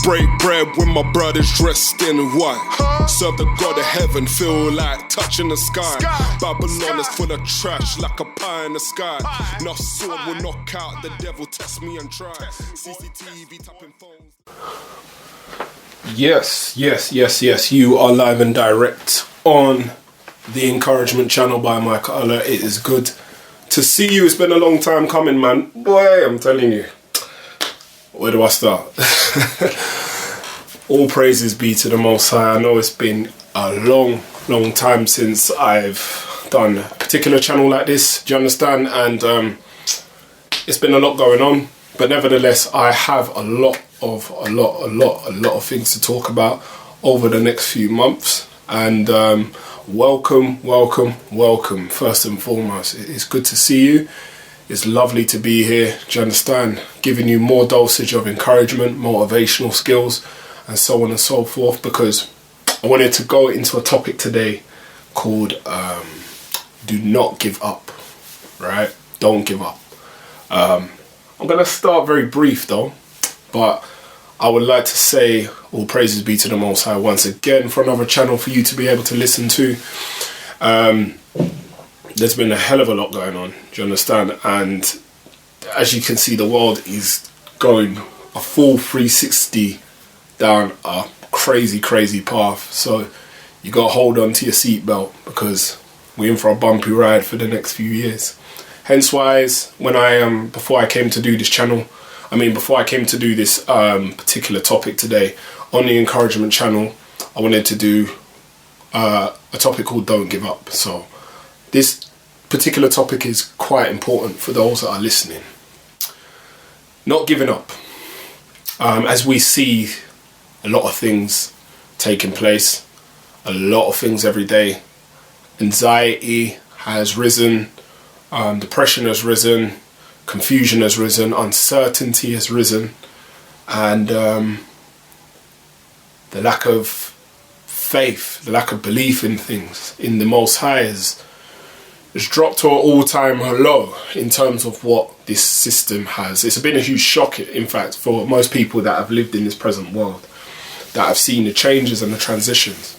Break bread with my brothers dressed in white. Serve the God of heaven, feel like touching the sky. Babylon is full of trash like a pie in the sky. No sword will knock out the devil, test me and try. CCTV tapping phones. Yes, you are live and direct on the Encouragement channel by Michalha. It is good to see you. It's been a long time coming, man. Boy, I'm telling you. Where do I start? All praises be to the Most High. I know it's been a long time since I've done a particular channel like this. Do you understand? And it's been a lot going on, but nevertheless, I have a lot of things to talk about over the next few months. And welcome. First and foremost, it's good to see you. It's lovely to be here, do you understand? Giving you more dosage of encouragement, motivational skills, and so on and so forth, because I wanted to go into a topic today called do not give up, right? Don't give up. I'm going to start very brief though, but I would like to say all praises be to the Most High once again for another channel for you to be able to listen to. There's been a hell of a lot going on, do you understand? And as you can see, the world is going a full 360 down a crazy path. So you got to hold on to your seatbelt, because we're in for a bumpy ride for the next few years. Hence why, before I came to do this channel, before I came to do this particular topic today on the Encouragement channel, I wanted to do a topic called Don't Give Up. So this particular topic is quite important for those that are listening. Not giving up. As we see a lot of things taking place, a lot of things every day. Anxiety has risen, depression has risen, confusion has risen, uncertainty has risen, and the lack of faith, the lack of belief in things, in the Most High, has dropped to an all-time low in terms of what this system has. It's been a huge shock, in fact, for most people that have lived in this present world, that have seen the changes and the transitions.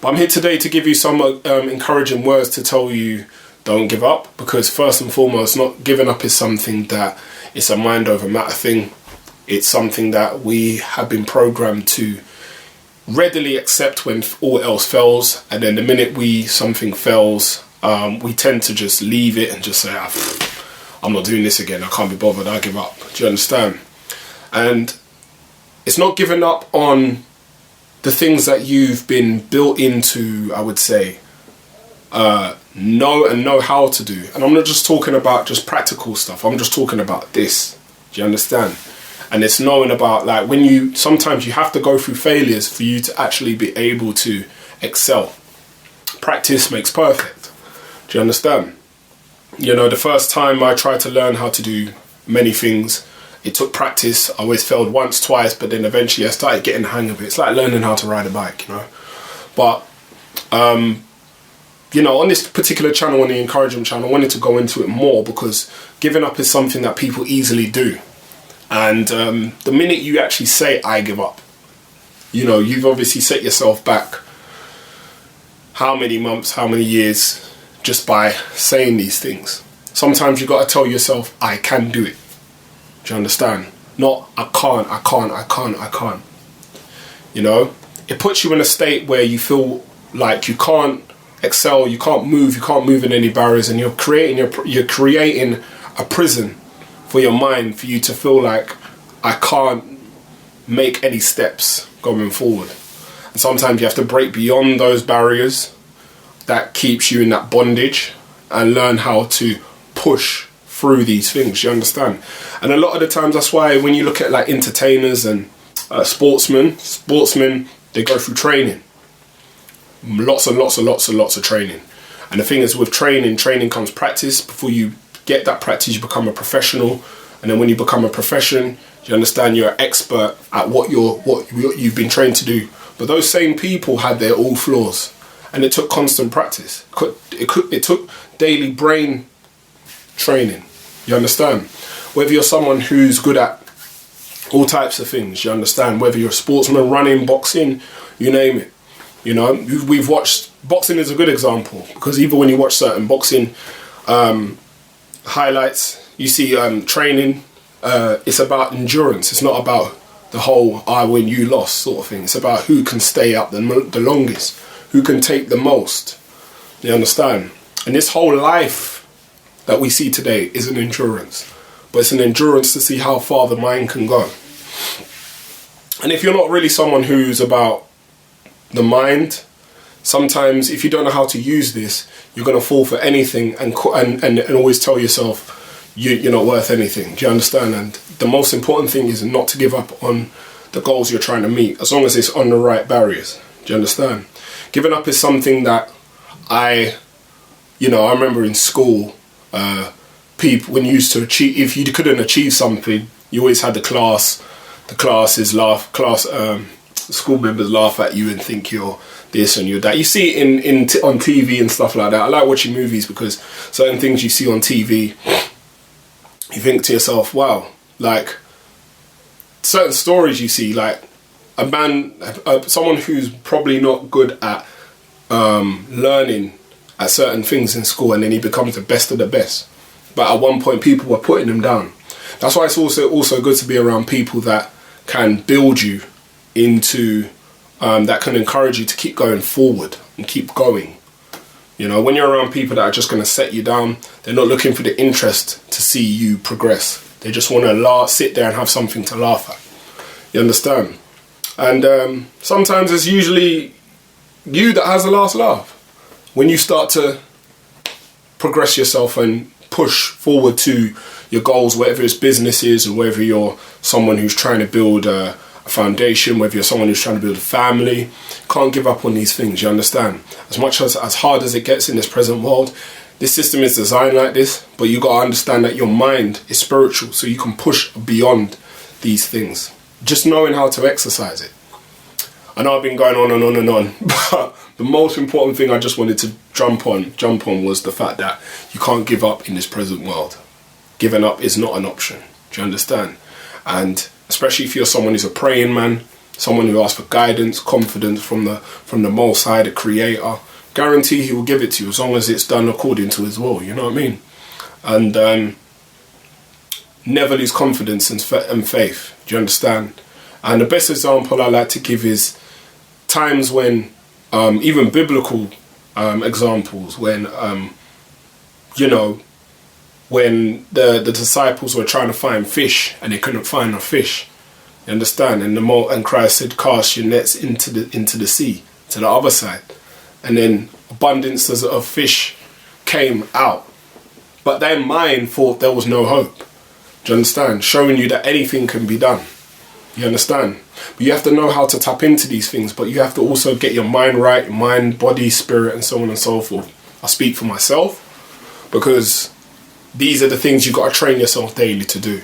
But I'm here today to give you some encouraging words to tell you don't give up, because first and foremost, not giving up is something that it's a mind over matter thing. It's something that we have been programmed to readily accept when all else fails, and then the minute something fails, we tend to just leave it and just say, I'm not doing this again, I can't be bothered, I give up. Do you understand? And it's not giving up on the things that you've been built into, I would say, know how to do. And I'm not just talking about just practical stuff, I'm just talking about this. Do you understand? And it's knowing about, like, sometimes you have to go through failures for you to actually be able to excel. Practice makes perfect. Do you understand? You know, the first time I tried to learn how to do many things, it took practice. I always failed once, twice, but then eventually I started getting the hang of it. It's like learning how to ride a bike, you know. But, you know, on this particular channel, on the Encouragement channel, I wanted to go into it more, because giving up is something that people easily do. And the minute you actually say, I give up, you know, you've obviously set yourself back how many months, how many years, just by saying these things. Sometimes you got to tell yourself, I can do it. Do you understand? Not, I can't. You know, it puts you in a state where you feel like you can't excel, you can't move in any barriers, and you're creating a prison for your mind, for you to feel like, I can't make any steps going forward. And sometimes you have to break beyond those barriers that keeps you in that bondage and learn how to push through these things, you understand? And a lot of the times, that's why when you look at like entertainers and sportsmen, they go through training. Lots of training. And the thing is, with training comes practice. Before you get that practice, you become a professional. And then when you become a profession, you understand you're an expert at what you've been trained to do. But those same people had their all flaws. And it took constant practice. It took daily brain training. You understand? Whether you're someone who's good at all types of things, you understand? Whether you're a sportsman, running, boxing, you name it. You know, we've watched, boxing is a good example, because even when you watch certain boxing highlights, you see training, it's about endurance. It's not about the whole I win, you lost sort of thing. It's about who can stay up the longest, who can take the most. You understand? And this whole life that we see today is an endurance. But it's an endurance to see how far the mind can go. And if you're not really someone who's about the mind, sometimes if you don't know how to use this, you're going to fall for anything and always tell yourself you're not worth anything. Do you understand? And the most important thing is not to give up on the goals you're trying to meet, as long as it's on the right barriers. Do you understand? Giving up is something that I remember in school, people, when you used to achieve, if you couldn't achieve something, you always had the school members laugh at you and think you're this and you're that. You see it on TV and stuff like that. I like watching movies because certain things you see on TV, you think to yourself, wow, like certain stories you see, like a man, someone who's probably not good at learning at certain things in school, and then he becomes the best of the best. But at one point people were putting him down. That's why it's also good to be around people that can build you into, that can encourage you to keep going forward and keep going. You know, when you're around people that are just going to set you down, they're not looking for the interest to see you progress. They just want to sit there and have something to laugh at. You understand? And sometimes it's usually you that has the last laugh. When you start to progress yourself and push forward to your goals, whether it's businesses or whether you're someone who's trying to build a foundation, whether you're someone who's trying to build a family, can't give up on these things, you understand? As much as hard as it gets in this present world, this system is designed like this, but you got to understand that your mind is spiritual, so you can push beyond these things. Just knowing how to exercise it. I know I've been going on and on and on, but the most important thing I just wanted to jump on was the fact that you can't give up in this present world. Giving up is not an option. Do you understand? And especially if you're someone who's a praying man, someone who asks for guidance, confidence from the Most High, the Creator, guarantee He will give it to you as long as it's done according to His will. You know what I mean? And never lose confidence and faith. Do you understand? And the best example I like to give is times when, even biblical examples, when when the disciples were trying to find fish and they couldn't find a fish, you understand? And Christ said, "Cast your nets into the sea, to the other side," and then abundances of fish came out. But their mind thought there was no hope. Do you understand? Showing you that anything can be done. You understand? But you have to know how to tap into these things, but you have to also get your mind right, mind, body, spirit, and so on and so forth. I speak for myself, because these are the things you've got to train yourself daily to do.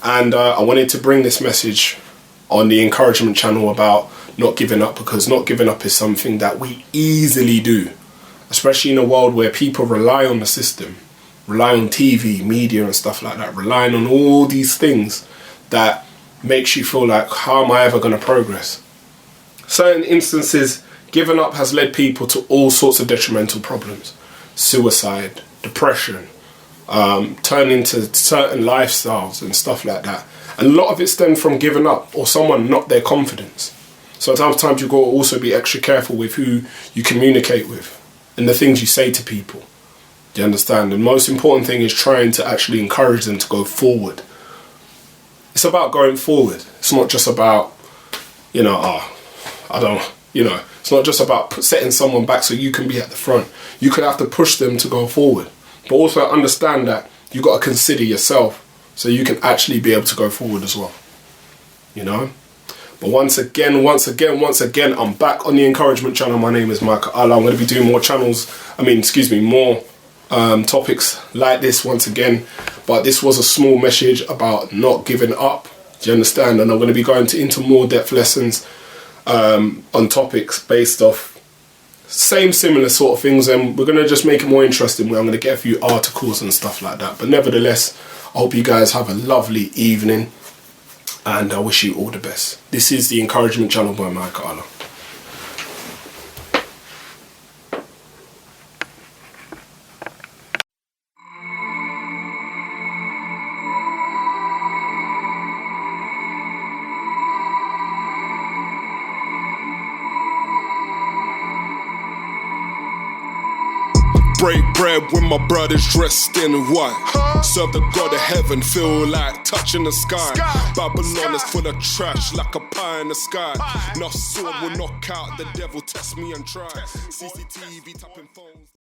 And I wanted to bring this message on the encouragement channel about not giving up, because not giving up is something that we easily do, especially in a world where people rely on the system, rely on TV, media and stuff like that, relying on all these things that makes you feel like, how am I ever going to progress? Certain instances, giving up has led people to all sorts of detrimental problems. Suicide, depression, turning to certain lifestyles and stuff like that. And a lot of it stemmed from giving up or someone not their confidence. So sometimes you've got to also be extra careful with who you communicate with and the things you say to people. Do you understand? The most important thing is trying to actually encourage them to go forward. It's about going forward. It's not just about, it's not just about setting someone back so you can be at the front. You could have to push them to go forward. But also understand that you've got to consider yourself so you can actually be able to go forward as well. You know? But once again, I'm back on the encouragement channel. My name is Michalha. I'm going to be doing more topics like this once again. But this was a small message about not giving up. Do you understand? And I'm going to be going into more depth lessons on topics based off similar sort of things, and we're going to just make it more interesting. I'm going to get a few articles and stuff like that. But nevertheless, I hope you guys have a lovely evening. And I wish you all the best. This is the Encouragement Channel by Michalha. Break bread when my brothers dressed in white. Serve the God of heaven, feel like touching the sky. Babylon is full of trash, like a pie in the sky. No sword will knock out the devil, test me and try. CCTV tapping phones.